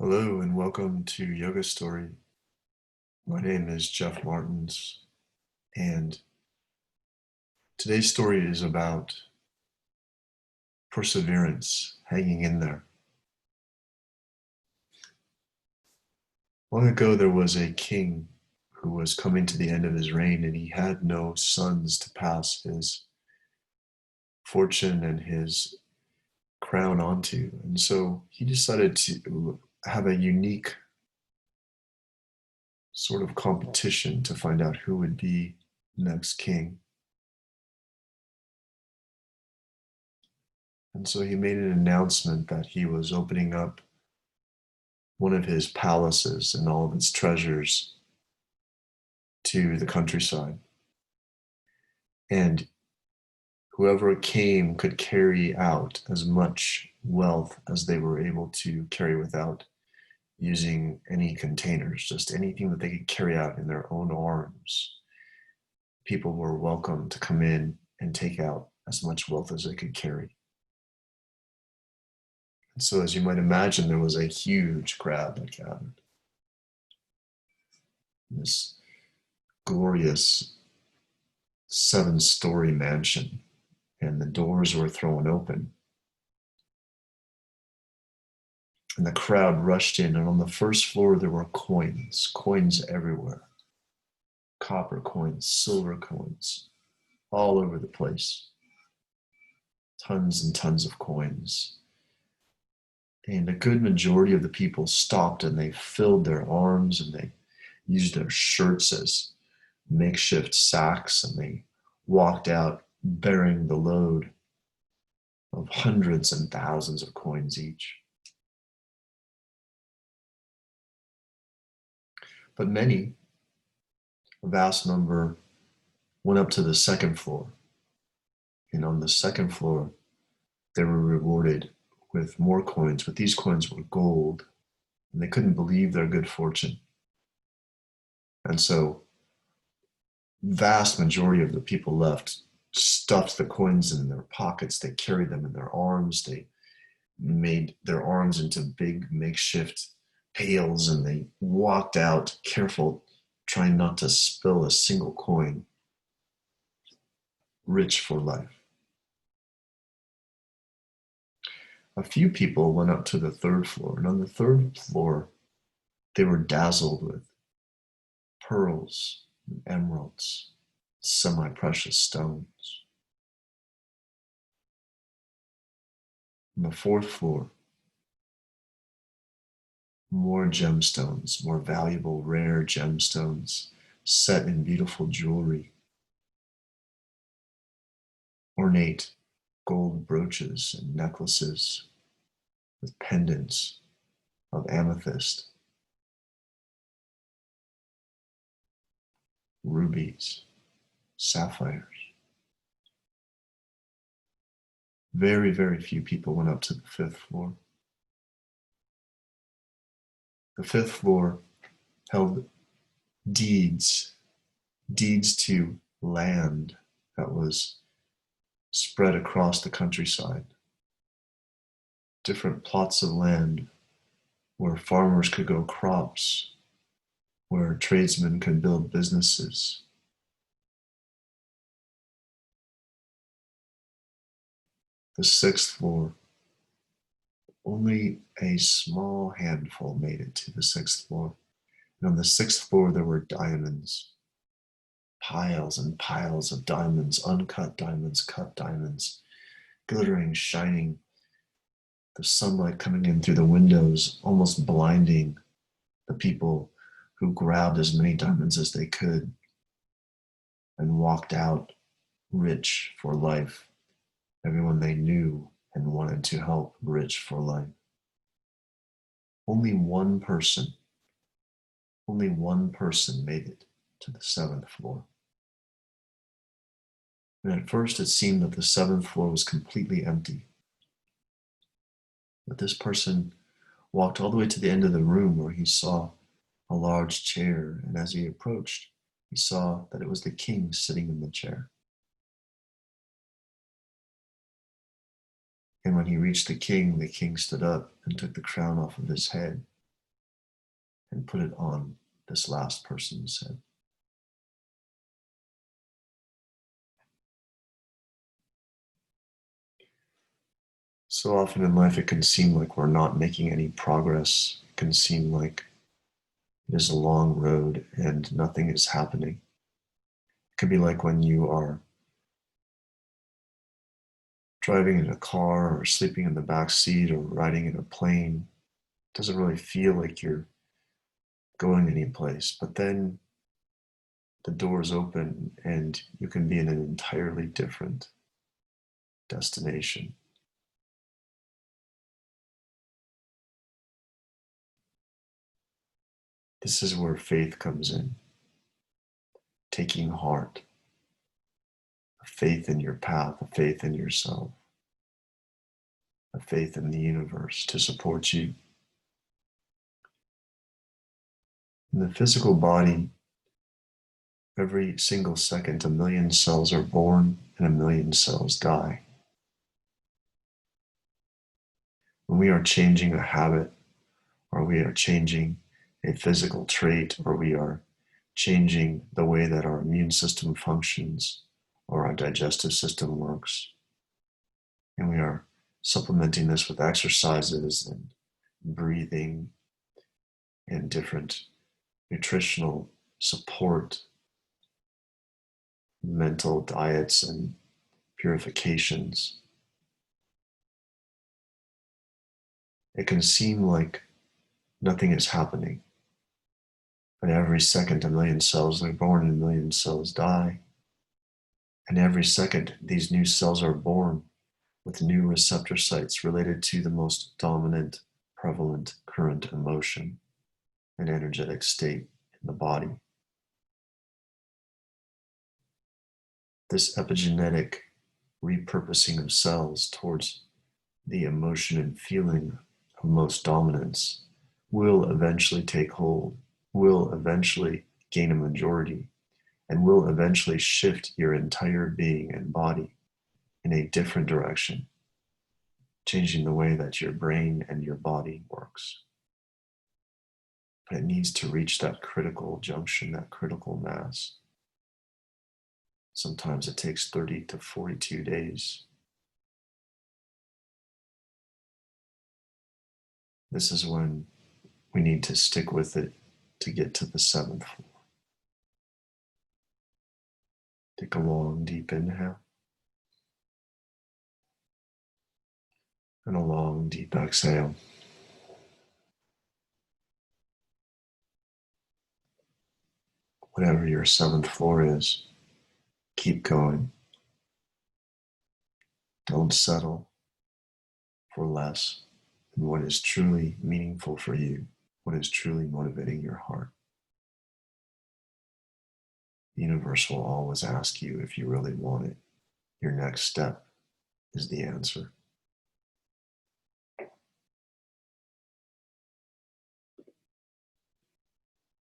Hello and welcome to Yoga Story. My name is Jeff Martens, and today's story is about perseverance, hanging in there. Long ago, there was a king who was coming to the end of his reign, and he had no sons to pass his fortune and his crown onto. And so he decided to have a unique sort of competition to find out who would be next king. And so he made an announcement that he was opening up one of his palaces and all of its treasures to the countryside. And whoever came could carry out as much wealth as they were able to carry without using any containers, just anything that they could carry out in their own arms. People were welcome to come in and take out as much wealth as they could carry. And so, as you might imagine, there was a huge crowd that gathered. This glorious 7-story mansion, and the doors were thrown open. And the crowd rushed in, and on the first floor there were coins everywhere. Copper coins, silver coins, all over the place. Tons and tons of coins. And a good majority of the people stopped and they filled their arms and they used their shirts as makeshift sacks, and they walked out bearing the load of hundreds and thousands of coins each. But many, a vast number, went up to the second floor. And on the second floor, they were rewarded with more coins, but these coins were gold, and they couldn't believe their good fortune. And so, vast majority of the people left stuffed the coins in their pockets. They carried them in their arms. They made their arms into big makeshift pails, and they walked out careful, trying not to spill a single coin, rich for life. A few people went up to the third floor, and on the third floor, they were dazzled with pearls and emeralds, semi-precious stones. On the fourth floor, more gemstones, more valuable, rare gemstones set in beautiful jewelry, ornate gold brooches and necklaces with pendants of amethyst, rubies, sapphires. Very, very few people went up to the fifth floor. The fifth floor held deeds to land that was spread across the countryside. Different plots of land where farmers could grow crops, where tradesmen could build businesses. The sixth floor, only a small handful made it to the sixth floor. And on the sixth floor, there were diamonds, piles and piles of diamonds, uncut diamonds, cut diamonds, glittering, shining, the sunlight coming in through the windows, almost blinding the people who grabbed as many diamonds as they could and walked out rich for life. Everyone they knew and wanted to help rich for life. Only one person made it to the seventh floor. And at first it seemed that the seventh floor was completely empty. But this person walked all the way to the end of the room where he saw a large chair, and as he approached, he saw that it was the king sitting in the chair. And when he reached the king stood up and took the crown off of his head and put it on this last person's head. So often in life, it can seem like we're not making any progress. It can seem like it is a long road and nothing is happening. It can be like when you are driving in a car or sleeping in the back seat or riding in a plane. It doesn't really feel like you're going anyplace, but then the doors open and you can be in an entirely different destination. This is where faith comes in, taking heart, a faith in your path, a faith in yourself, a faith in the universe to support you. In the physical body, every single second, a million cells are born and a million cells die. When we are changing a habit, or we are changing a physical trait, or we are changing the way that our immune system functions or our digestive system works, and we are supplementing this with exercises and breathing and different nutritional support, mental diets and purifications. It can seem like nothing is happening, but every second a million cells are born and a million cells die. And every second these new cells are born with new receptor sites related to the most dominant, prevalent current emotion and energetic state in the body. This epigenetic repurposing of cells towards the emotion and feeling of most dominance will eventually take hold, will eventually gain a majority, and will eventually shift your entire being and body in a different direction, changing the way that your brain and your body works. But it needs to reach that critical junction, that critical mass. Sometimes it takes 30 to 42 days. This is when we need to stick with it to get to the 7th floor. Take a long, deep inhale and a long, deep exhale. Whatever your 7th floor is, keep going. Don't settle for less than what is truly meaningful for you, what is truly motivating your heart. The universe will always ask you if you really want it. Your next step is the answer.